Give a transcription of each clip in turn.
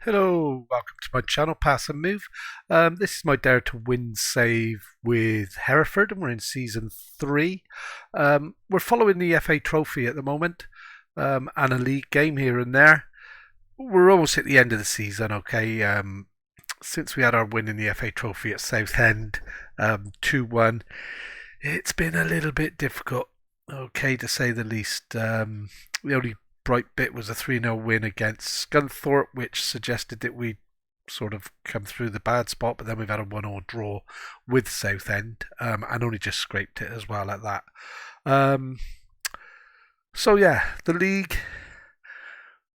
Hello, welcome to my channel, Pass and Move. This is my Dare to Win save with Hereford, and we're in season 3. We're following the FA Trophy at the moment, and a league game here and there. We're almost at the end of the season, okay? Since we had our win in the FA Trophy at Southend, 2-1, it's been a little bit difficult, okay, to say the least. The only bright bit was a 3-0 win against Scunthorpe, which suggested that we'd sort of come through the bad spot, but then we've had a 1-1 draw with Southend, and only just scraped it as well at that. Um, so yeah, the league,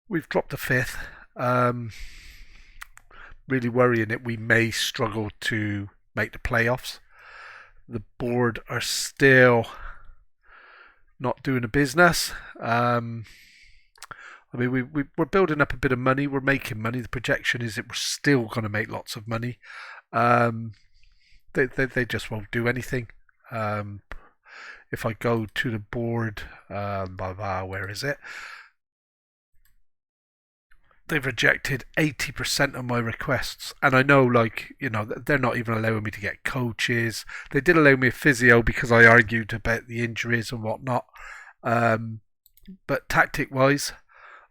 we've dropped to 5th. Really worrying that we may struggle to make the playoffs. The board are still not doing a business. We're building up a bit of money. We're making money. The projection is that we're still going to make lots of money. Um, they just won't do anything. If I go to the board, where is it? They've rejected 80% of my requests, and I know, they're not even allowing me to get coaches. They did allow me a physio because I argued about the injuries and whatnot. But tactic wise,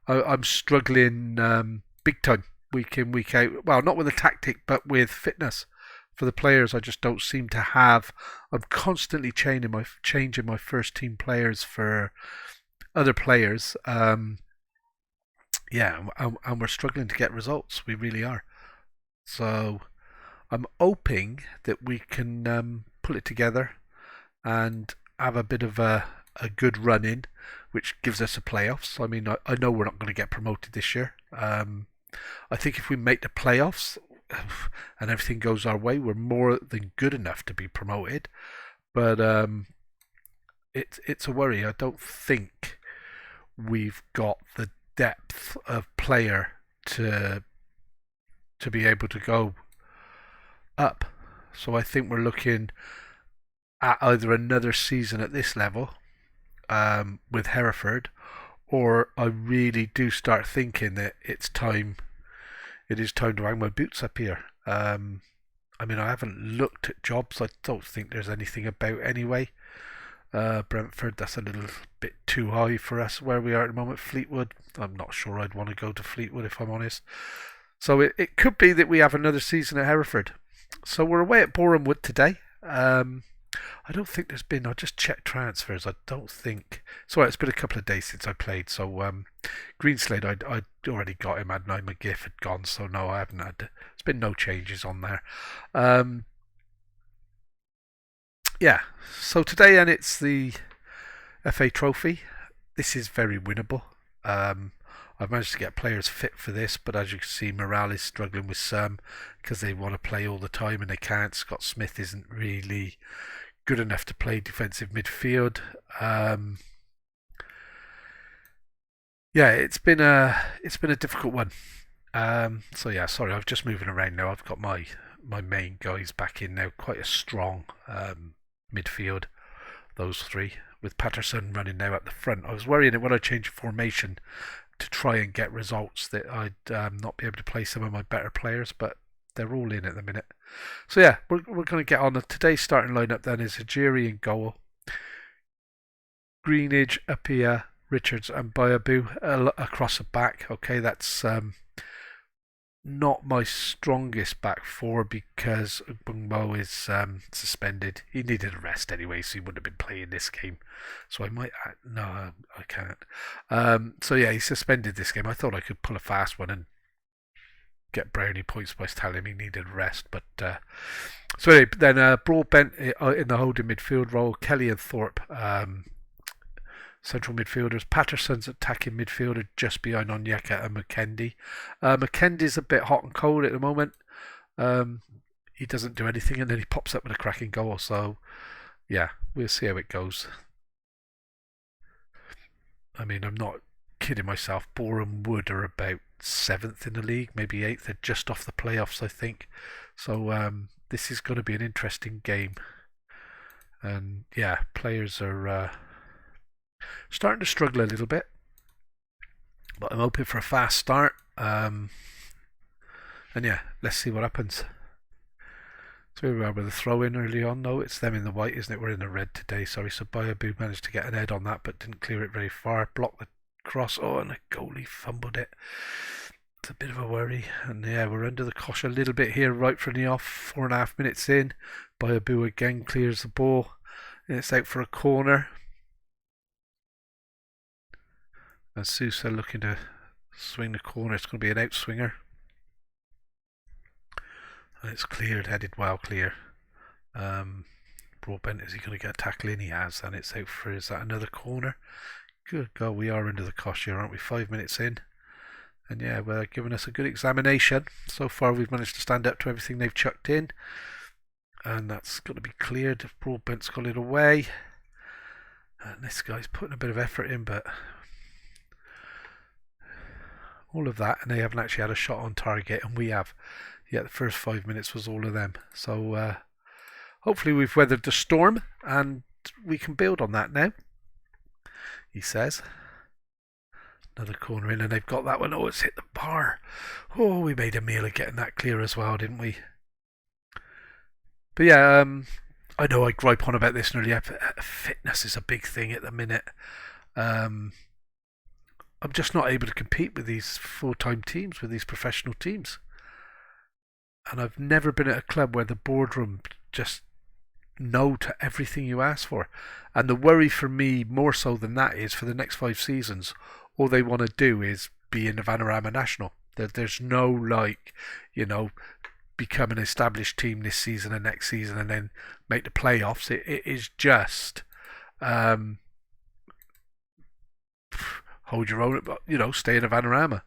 I'm struggling big time, week in, week out. Well, not with the tactic, but with fitness for the players. I just don't seem to have. I'm constantly changing my first team players for other players. And we're struggling to get results. We really are. So I'm hoping that we can pull it together and have a bit of a good run in, which gives us a playoffs. I mean, I know we're not going to get promoted this year. I think if we make the playoffs and everything goes our way, we're more than good enough to be promoted. But it's a worry. I don't think we've got the depth of player to be able to go up. So I think we're looking at either another season at this level with Hereford, or I really do start thinking that it's time. It is time to hang my boots up here. I mean, I haven't looked at jobs. I don't think there's anything about anyway. Brentford, that's a little bit too high for us where we are at the moment. Fleetwood, I'm not sure I'd want to go to Fleetwood if I'm honest. So it could be that we have another season at Hereford. So we're away at Boreham Wood today. I don't think there's been. I just checked transfers. I don't think. So it's been a couple of days since I played. So Greenslade, I'd already got him. Hadn't I? McGiff had gone. So no, I haven't had. There's been no changes on there. Um, yeah. So today, and it's the FA Trophy. This is very winnable. Um, I've managed to get players fit for this, but as you can see, morale is struggling with some because they want to play all the time and they can't. Scott Smith isn't really good enough to play defensive midfield. Um, yeah, it's been a difficult one. So yeah, sorry, I'm just moving around now. I've got my main guys back in now. Quite a strong midfield, those three, with Patterson running now at the front. I was worrying that when I changed formation to try and get results that I'd not be able to play some of my better players, but they're all in at the minute. So yeah, we're going to get on. Today's starting lineup then is Ajiri in goal, Greenidge, Apia, Richards, and Bayabu across the back. Okay, that's not my strongest back four because Bungbo is suspended. He needed a rest anyway, so he wouldn't have been playing this game. So I might. No, I can't. So yeah, he suspended this game. I thought I could pull a fast one and get brownie points by telling him he needed rest. But so anyway, then Broadbent in the holding midfield role, Kelly and Thorpe central midfielders. Patterson's attacking midfielder just behind Onyeka and McKendy. McKendy's a bit hot and cold at the moment. He doesn't do anything and then he pops up with a cracking goal. So yeah, we'll see how it goes. I mean, I'm not kidding myself. Boreham Wood are about 7th in the league, maybe 8th. They're just off the playoffs, I think. So this is going to be an interesting game. And yeah, players are starting to struggle a little bit, but I'm hoping for a fast start. And yeah, let's see what happens. So here we are with the throw in early on. No, it's them in the white, isn't it? We're in the red today. Sorry. So Bayabu managed to get an head on that, but didn't clear it very far. Blocked the cross. Oh, and the goalie fumbled it. It's a bit of a worry. And yeah, we're under the cosh a little bit here, right from the off. 4.5 minutes in. Bayabu again clears the ball. And it's out for a corner. And Sousa looking to swing the corner. It's going to be an outswinger. And it's cleared, headed well clear. Broadbent, is he going to get a tackle in? He has, and it's out for, is that another corner? Good God, we are under the cosh here, aren't we? 5 minutes in. And yeah, they're giving us a good examination. So far we've managed to stand up to everything they've chucked in. And that's got to be cleared. Broadbent's got it away. And this guy's putting a bit of effort in, but all of that, and they haven't actually had a shot on target, and we have. Yeah, the first 5 minutes was all of them. So hopefully we've weathered the storm, and we can build on that now, he says. Another corner in, and they've got that one. Oh, it's hit the bar. Oh, we made a meal of getting that clear as well, didn't we? But yeah, I know I gripe on about this nearly. Fitness is a big thing at the minute. I'm just not able to compete with these full-time teams, with these professional teams. And I've never been at a club where the boardroom just no to everything you ask for. And the worry for me, more so than that, is for the next 5 seasons, all they want to do is be in the Vanarama National. There's no, like, become an established team this season and next season and then make the playoffs. It is just hold your own, stay in the Vanarama.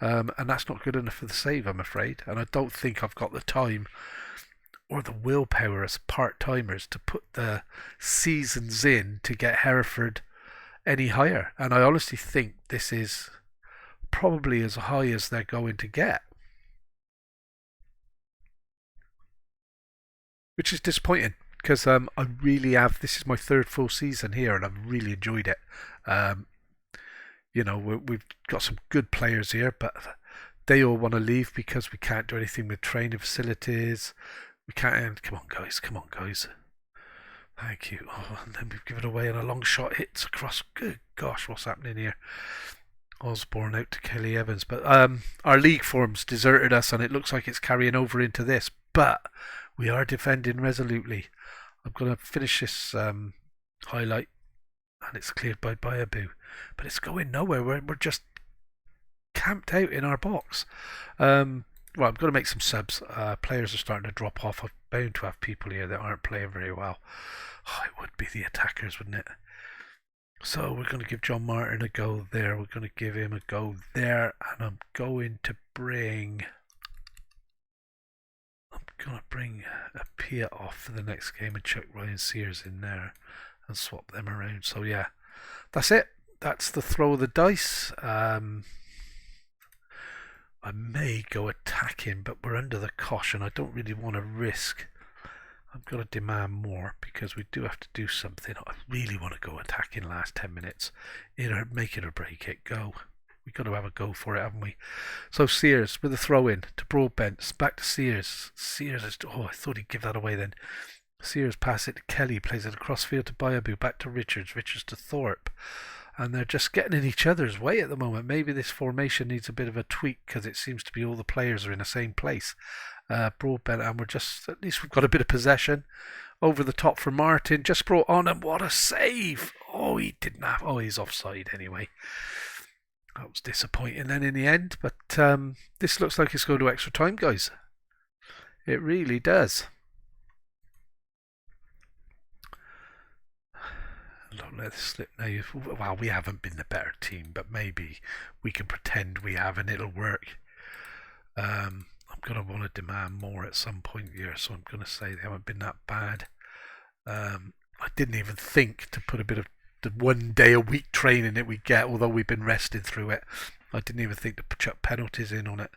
And that's not good enough for the save, I'm afraid. And I don't think I've got the time or the willpower as part-timers to put the seasons in to get Hereford any higher. And I honestly think this is probably as high as they're going to get. Which is disappointing, because I really have. This is my 3rd full season here, and I've really enjoyed it. We've got some good players here, but they all want to leave because we can't do anything with training facilities. We can't. Come on, guys. Thank you. Oh, and then we've given away, and a long shot hits across. Good gosh, what's happening here? Osborne out to Kelly Evans, but our league forms deserted us, and it looks like it's carrying over into this. But we are defending resolutely. I'm going to finish this highlight, and it's cleared by Bayabu, but it's going nowhere. We're just camped out in our box. Well, I'm going to make some subs. Players are starting to drop off. I'm bound to have people here that aren't playing very well. Oh, it would be the attackers, wouldn't it? So we're going to give John Martin a go there. We're going to give him a go there, and I'm going to bring a Pia off for the next game and chuck Ryan Sears in there and swap them around. So yeah, that's it. That's the throw of the dice. I may go attacking, but we're under the cosh, and I don't really want to risk. I've got to demand more because we do have to do something. I really want to go attacking last 10 minutes. Either make it or break it. Go. We've got to have a go for it, haven't we? So Sears with a throw in to Broadbent. Back to Sears. Sears is. Oh, I thought he'd give that away then. Sears pass it to Kelly. Plays it across field to Bayabu. Back to Richards. Richards to Thorpe. And they're just getting in each other's way at the moment. Maybe this formation needs a bit of a tweak because it seems to be all the players are in the same place. Broadbent, and at least we've got a bit of possession. Over the top for Martin. Just brought on, and what a save! Oh, he didn't have. Oh, he's offside anyway. That was disappointing then in the end. But this looks like it's going to extra time, guys. It really does. Don't let this slip now. Well, we haven't been the better team, but maybe we can pretend we have and it'll work. I'm going to want to demand more at some point here, so I'm going to say they haven't been that bad. I didn't even think to put a bit of the 1 day a week training that we get, although we've been resting through it. I didn't even think to chuck penalties in on it.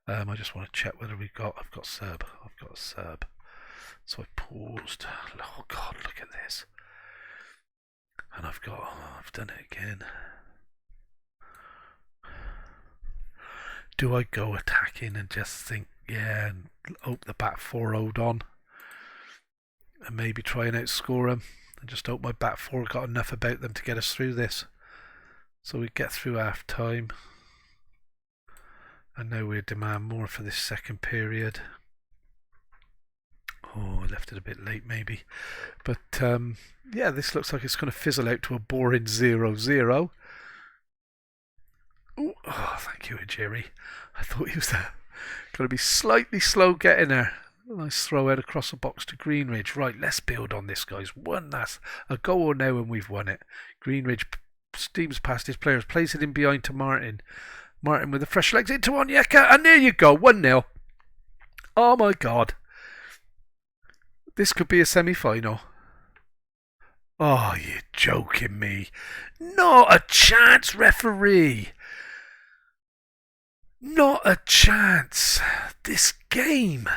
I just want to check whether I've got a sub. So I paused. Oh God, look at this. And I've done it again. do I go attacking and just think, yeah, and hope the back four hold on and maybe try and outscore them and just hope my back four got enough about them to get us through this? So we get through half time. And now we demand more for this second period. Oh, I left it a bit late maybe. But yeah, this looks like it's going to fizzle out to a boring 0-0. Ooh, oh, thank you, Jerry. I thought he was going to be slightly slow getting there. Nice throw out across the box to Greenridge. Right, let's build on this, guys. That's a goal now and we've won it. Greenridge steams past his players, plays it in behind to Martin. Martin with the fresh legs into Onyeka, and there you go, 1-0. Oh my god. This could be a semi-final. Oh, you're joking me. Not a chance, referee. Not a chance. This game.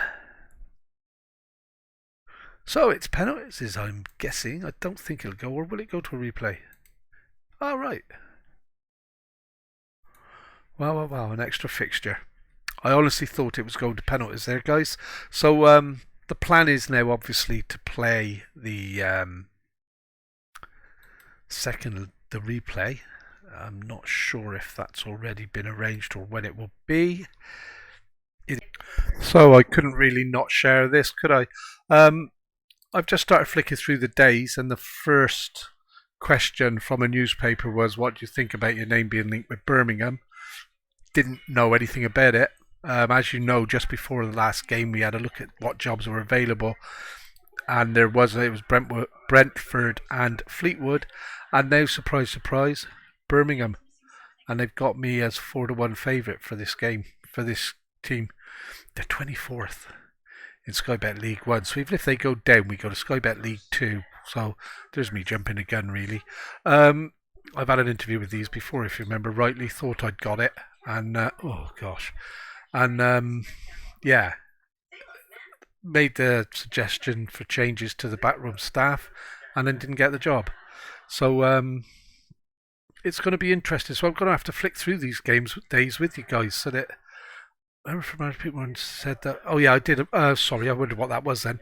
So it's penalties, I'm guessing. I don't think it'll go, or will it go to a replay? Oh, right. Wow, an extra fixture. I honestly thought it was going to penalties there, guys. So the plan is now obviously to play the replay. I'm not sure if that's already been arranged or when it will be. So I couldn't really not share this, could I? I've just started flicking through the days, and the first question from a newspaper was, what do you think about your name being linked with Birmingham? Didn't know anything about it. As you know, just before the last game, we had a look at what jobs were available, and it was Brentford and Fleetwood, and now, surprise, surprise, Birmingham, and they've got me as 4-1 favourite for this game, for this team. They're 24th in Sky Bet League 1, so even if they go down, we go to Sky Bet League 2. So there's me jumping the gun, really. I've had an interview with these before, if you remember rightly. Thought I'd got it, and oh gosh, and yeah, made the suggestion for changes to the backroom staff, and then didn't get the job. So it's going to be interesting. So I'm going to have to flick through these days with you guys, so that I remember people said that. Oh yeah, I did. Sorry, I wondered what that was then.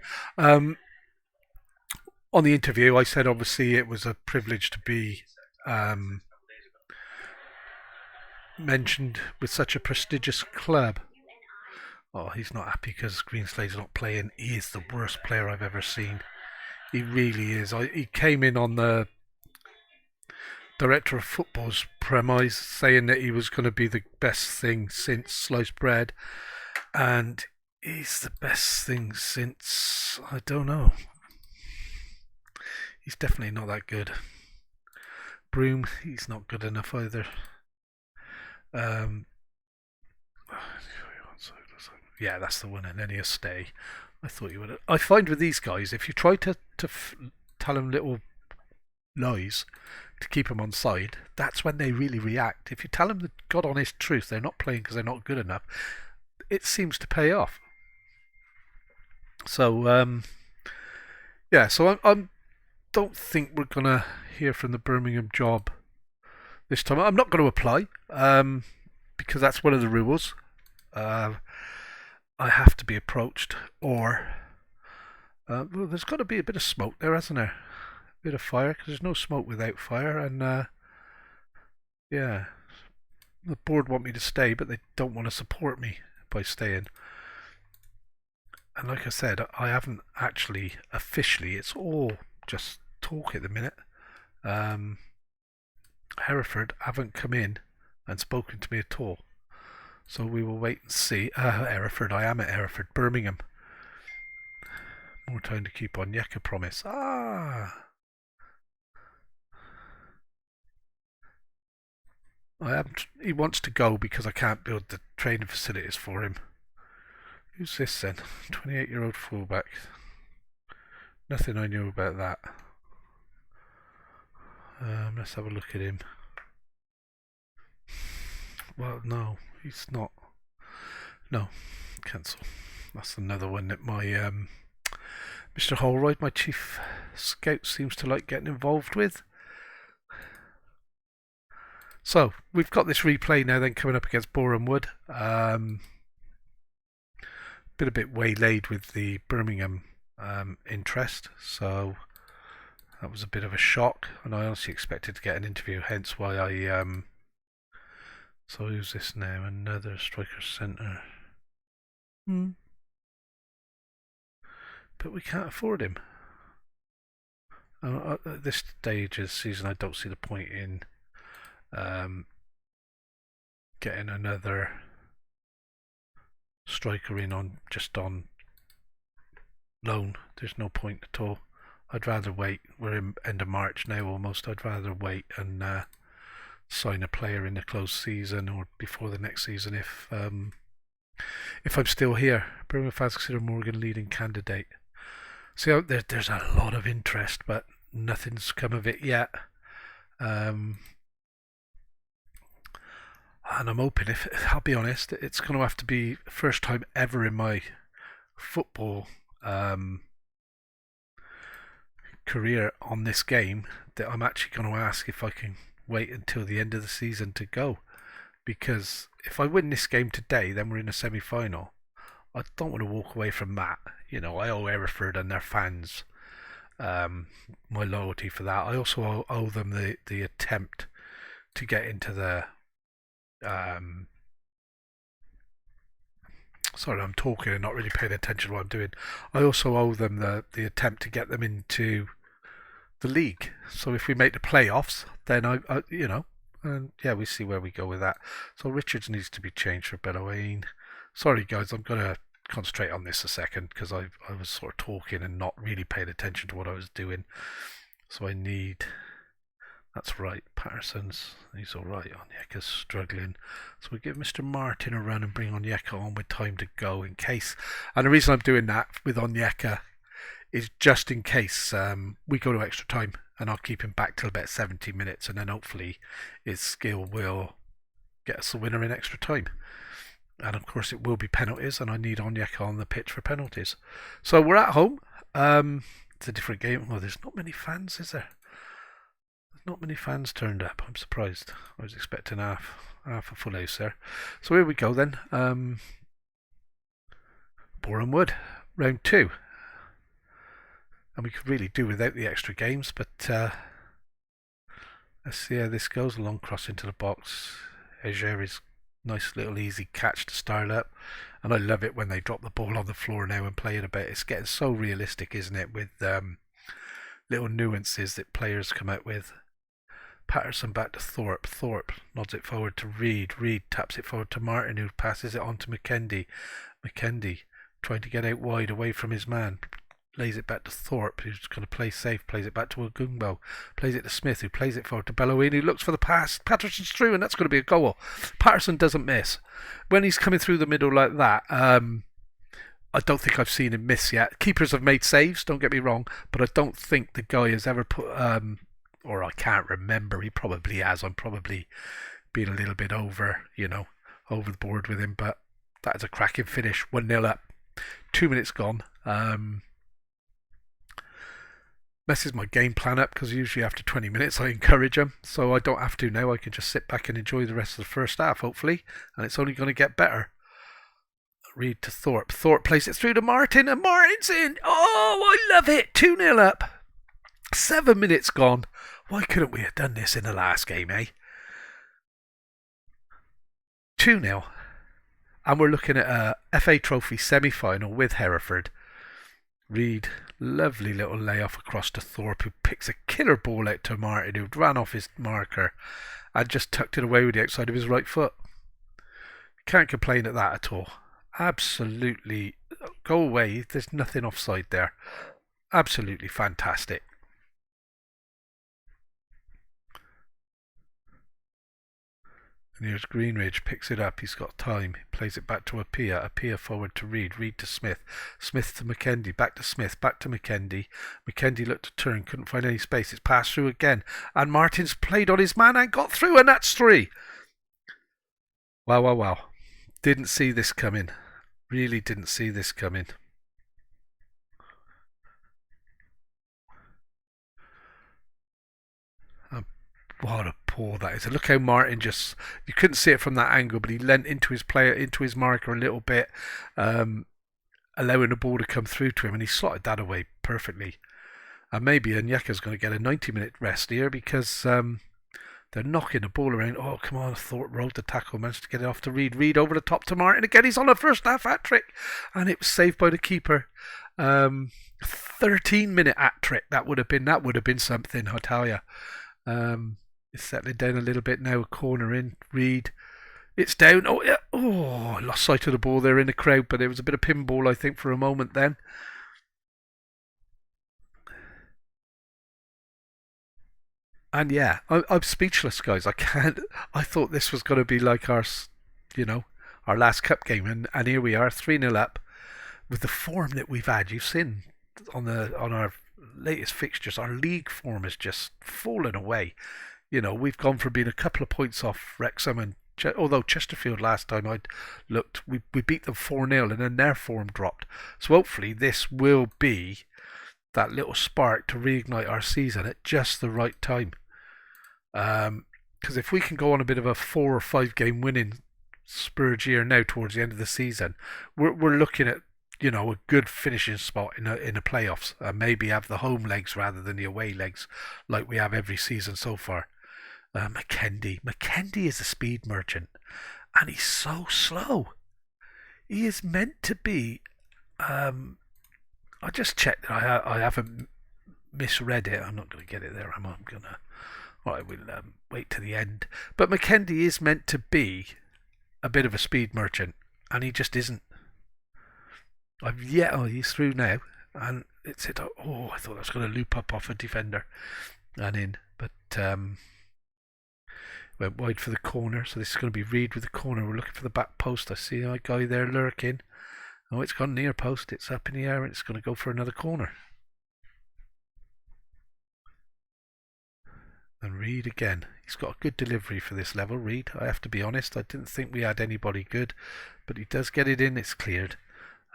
On the interview, I said obviously it was a privilege to be mentioned with such a prestigious club. Oh, he's not happy because Greenslade's not playing. He is the worst player I've ever seen. He really is. He came in on the director of football's premise saying that he was going to be the best thing since sliced bread, and he's the best thing since, I don't know. He's definitely not that good. Broom, he's not good enough either. Yeah, that's the one, and then he'll stay. I thought you would. I find with these guys, if you try to tell them little lies to keep them on side, that's when they really react. If you tell them the God honest truth, they're not playing because they're not good enough, it seems to pay off. So yeah, so I don't think we're gonna hear from the Birmingham job this time. I'm not going to apply because that's one of the rules. I have to be approached, or well, there's got to be a bit of smoke there, hasn't there? A bit of fire, because there's no smoke without fire, and yeah, the board want me to stay, but they don't want to support me by staying. And like I said, I haven't actually officially. It's all just talk at the minute. Hereford haven't come in and spoken to me at all. So we will wait and see. Hereford, I am at Hereford. Birmingham. More time to keep on. Onyeka promise. He wants to go because I can't build the training facilities for him. Who's this then? 28-year-old fullback. Nothing I knew about that. Let's have a look at him. Well, no, he's not. No, cancel. That's another one that my Mr. Holroyd, my chief scout, seems to like getting involved with. So we've got this replay now then coming up against Boreham Wood. Been a bit waylaid with the Birmingham interest, so that was a bit of a shock, and I honestly expected to get an interview, hence why I so who's this now? Another striker centre. But we can't afford him. At this stage of the season, I don't see the point in getting another striker in on loan. There's no point at all. I'd rather wait. We're in end of March now almost. I'd rather wait and sign a player in the close season or before the next season if I'm still here. Birmingham fans consider Morgan leading candidate. See, there's a lot of interest, but nothing's come of it yet. And I'm hoping, if I'll be honest, it's going to have to be first time ever in my football career on this game that I'm actually going to ask if I can wait until the end of the season to go. Because if I win this game today, then we're in a semi-final. I don't want to walk away from that. You know, I owe Hereford and their fans my loyalty for that. I also owe them the attempt to get into the sorry, I'm talking and not really paying attention to what I'm doing. I also owe them the attempt to get them into the league. So if we make the playoffs, then I you know, and yeah, we see where we go with that. So Richards needs to be changed for Bellowayne. Sorry guys, I'm gonna concentrate on this a second because I was sort of talking and not really paying attention to what I was doing. So I need. That's right, Patterson's, he's alright. Onyeka's struggling. So we give Mr. Martin a run and bring Onyeka on with time to go in case. And the reason I'm doing that with Onyeka is just in case we go to extra time, and I'll keep him back till about 70 minutes, and then hopefully his skill will get us the winner in extra time. And of course it will be penalties, and I need Onyeka on the pitch for penalties. So we're at home. It's a different game. Well, there's not many fans, is there? Not many fans turned up. I'm surprised. I was expecting half a full house there. So here we go then. Boreham Wood, round 2. And we could really do without the extra games, but let's see how this goes. A long cross into the box. Eger's nice little easy catch to start up. And I love it when they drop the ball on the floor now and play it a bit. It's getting so realistic, isn't it, with little nuances that players come out with. Patterson back to Thorpe. Thorpe nods it forward to Reed. Reed taps it forward to Martin, who passes it on to McKendy. McKendy trying to get out wide away from his man. Lays it back to Thorpe, who's going to play safe. Plays it back to Ogumbo. Plays it to Smith, who plays it forward to Bellowayne, who looks for the pass. Patterson's through, and that's going to be a goal. Patterson doesn't miss. When he's coming through the middle like that, I don't think I've seen him miss yet. Keepers have made saves, don't get me wrong, but I don't think the guy has ever put... or I can't remember. He probably has. I'm probably being a little bit over the board with him. But that is a cracking finish. 1-0 up. 2 minutes gone. Messes my game plan up because usually after 20 minutes I encourage them. So I don't have to now. I can just sit back and enjoy the rest of the first half, hopefully. And it's only going to get better. Reed to Thorpe. Thorpe plays it through to Martin, and Martin's in. Oh, I love it. 2-0 up. 7 minutes gone. Why couldn't we have done this in the last game, eh? 2-0. And we're looking at a FA Trophy semi-final with Hereford. Reed, lovely little layoff across to Thorpe, who picks a killer ball out to Martin, who ran off his marker and just tucked it away with the outside of his right foot. Can't complain at that at all. Absolutely. Go away. There's nothing offside there. Absolutely fantastic. And here's Greenridge, picks it up, he's got time, he plays it back to Apia, Apia forward to Reed, Reed to Smith, Smith to McKendy, back to Smith, back to McKendy, McKendy looked to turn, couldn't find any space, it's passed through again, and Martin's played on his man and got through, and that's 3. Wow. Didn't see this coming. Really didn't see this coming. What a poor that is. And look how Martin just, you couldn't see it from that angle, but he leant into his player, into his marker a little bit, um, allowing the ball to come through to him, and he slotted that away perfectly. And maybe Onyeka's going to get a 90-minute rest here because they're knocking the ball around. Oh, come on. Thorpe rolled the tackle, managed to get it off to Reed. Reed over the top to Martin. Again, he's on the first half hat trick. And it was saved by the keeper. 13-minute hat trick. That would have been something, I tell you. It's settling down a little bit now. Corner in. Reed. It's down. Oh, yeah. Oh, lost sight of the ball there in the crowd. But it was a bit of pinball, I think, for a moment then. And yeah, I'm speechless, guys. I can't. I thought this was going to be like you know, our last cup game, and here we are, 3-0 up, with the form that we've had. You've seen on our latest fixtures, our league form has just fallen away. You know, we've gone from being a couple of points off Wrexham, and although Chesterfield last time I'd looked, we beat them 4-0, and then their form dropped. So hopefully this will be that little spark to reignite our season at just the right time. Because if we can go on a bit of a 4 or 5 game winning spurge year now towards the end of the season, we're looking at, you know, a good finishing spot in the playoffs. Maybe have the home legs rather than the away legs like we have every season so far. McKendy is a speed merchant, and he's so slow. He is meant to be. I just checked that I haven't misread it. I'm not going to get it there. I'm gonna. I will wait to the end. But McKendy is meant to be a bit of a speed merchant, and he just isn't. He's through now, and it's it. Oh, I thought I was going to loop up off a defender and in, but went wide for the corner. So this is going to be Reed with the corner. We're looking for the back post. I see a guy there lurking. Oh, it's gone near post. It's up in the air, and it's going to go for another corner. And Reed again. He's got a good delivery for this level, Reed. I have to be honest. I didn't think we had anybody good, but he does get it in. It's cleared.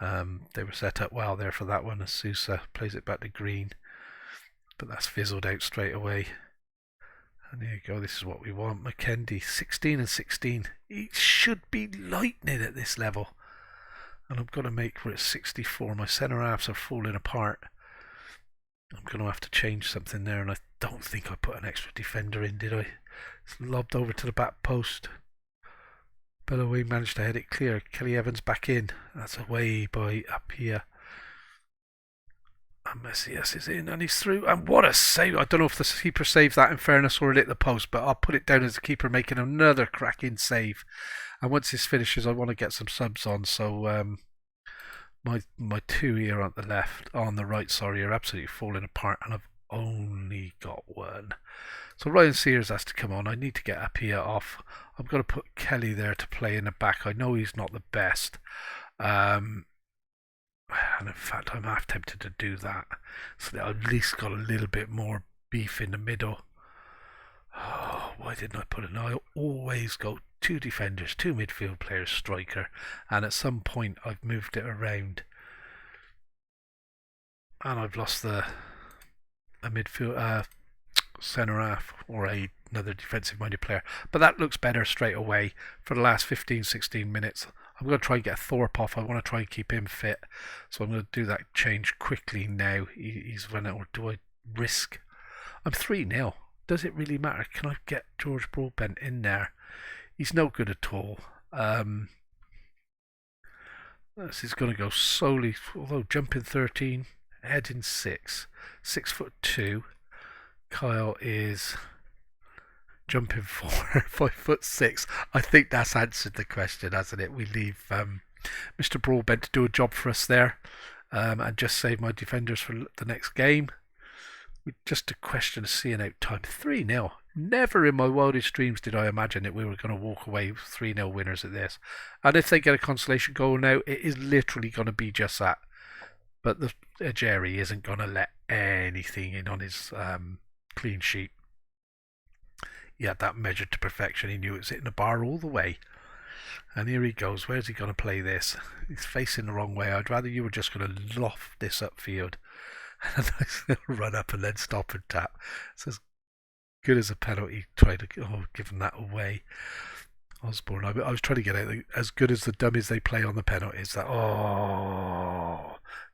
They were set up well there for that one as Sousa plays it back to Green. But that's fizzled out straight away. And there you go. This is what we want. McKendy, 16 and 16. He should be lightning at this level. And I'm going to make, we're at 64. My centre halves are falling apart. I'm going to have to change something there, and I don't think I put an extra defender in, did I? It's lobbed over to the back post. Bellaway managed to head it clear. Kelly Evans back in. That's away by up here. And Messias is in, and he's through. And what a save! I don't know if the keeper saved that in fairness or it hit the post, but I'll put it down as the keeper making another cracking save. And once this finishes, I want to get some subs on. So my two here on the right, sorry, are absolutely falling apart, and I've only got one. So Ryan Sears has to come on. I need to get up here off. I'm going to put Kelly there to play in the back. I know he's not the best. And in fact, I'm half tempted to do that. So that I've at least got a little bit more beef in the middle. Oh, why didn't I put it? No, I always go 2 defenders, 2 midfield players, striker. And at some point, I've moved it around. And I've lost a midfield centre half or another defensive minded player, but that looks better straight away for the last 15-16 minutes. I'm going to try and get Thorpe off. I want to try and keep him fit, so I'm going to do that change quickly now. He's run out. Or do I risk? I'm 3-0. Does it really matter? Can I get George Broadbent in there? He's no good at all. This is going to go solely, although jumping 13, heading 6, 6'2". Kyle is jumping 4, 5'6". I think that's answered the question, hasn't it? We leave Mr. Broadbent to do a job for us there, and just save my defenders for the next game. Just a question of seeing out time. 3-0. Never in my wildest dreams did I imagine that we were going to walk away 3-0 winners at this. And if they get a consolation goal now, it is literally going to be just that. But Jerry isn't going to let anything in on his clean sheet. He had that measured to perfection. He knew it was hitting the bar all the way. And here he goes. Where's he going to play this? He's facing the wrong way. I'd rather you were just going to loft this upfield and run up and then stop and tap. So it's good as a penalty. Tried to give him that away. Osborne. I was trying to get it as good as the dummies they play on the penalties. That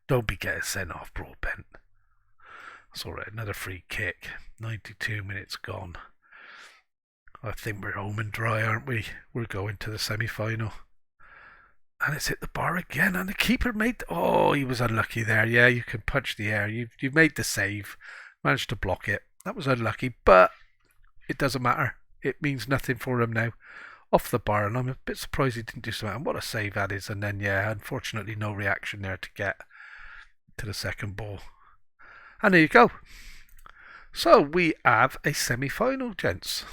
don't be getting sent off, Broadbent. That's alright. Another free kick. 92 minutes gone. I think we're home and dry, aren't we? We're going to the semi-final. And it's hit the bar again, and the keeper made... Oh, he was unlucky there. Yeah, you can punch the air. You made the save. Managed to block it. That was unlucky, but it doesn't matter. It means nothing for him now. Off the bar, and I'm a bit surprised he didn't do something. And what a save that is. And then, yeah, unfortunately, no reaction there to get to the second ball. And there you go. So we have a semi-final, gents.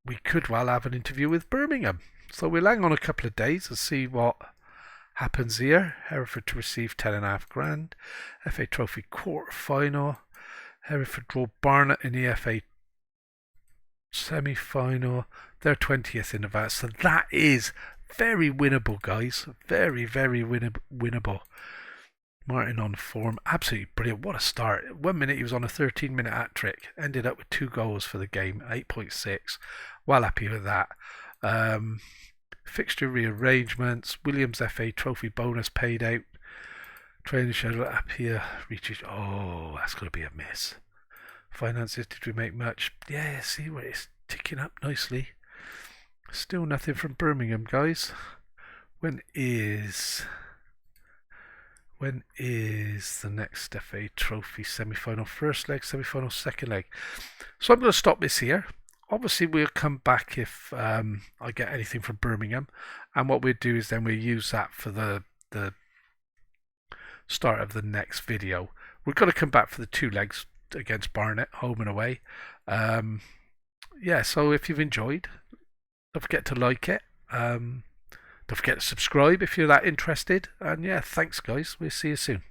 We could well have an interview with Birmingham. So we'll hang on a couple of days and see what happens here. Hereford to receive 10.5 grand. FA Trophy quarter final. Hereford draw Barnet in the FA semi-final. They're 20th in advance. So that is very winnable, guys. Very, very winnable. Martin on form. Absolutely brilliant. What a start. 1 minute he was on a 13-minute hat-trick. Ended up with 2 goals for the game. 8.6. Well happy with that. Fixture rearrangements. Williams FA Trophy bonus paid out. Training schedule up here. Reaches. Oh, that's going to be a miss. Finances, did we make much? Yeah, see where it's ticking up nicely. Still nothing from Birmingham, guys. When is the next FA Trophy semi-final? First leg, semi-final, second leg. So I'm going to stop this here. Obviously, we'll come back if I get anything from Birmingham. And what we'll do is then we'll use that for the start of the next video. We're going to come back for the 2 legs against Barnet, home and away. Yeah, so if you've enjoyed, don't forget to like it. Don't forget to subscribe if you're that interested. And yeah, thanks guys. We'll see you soon.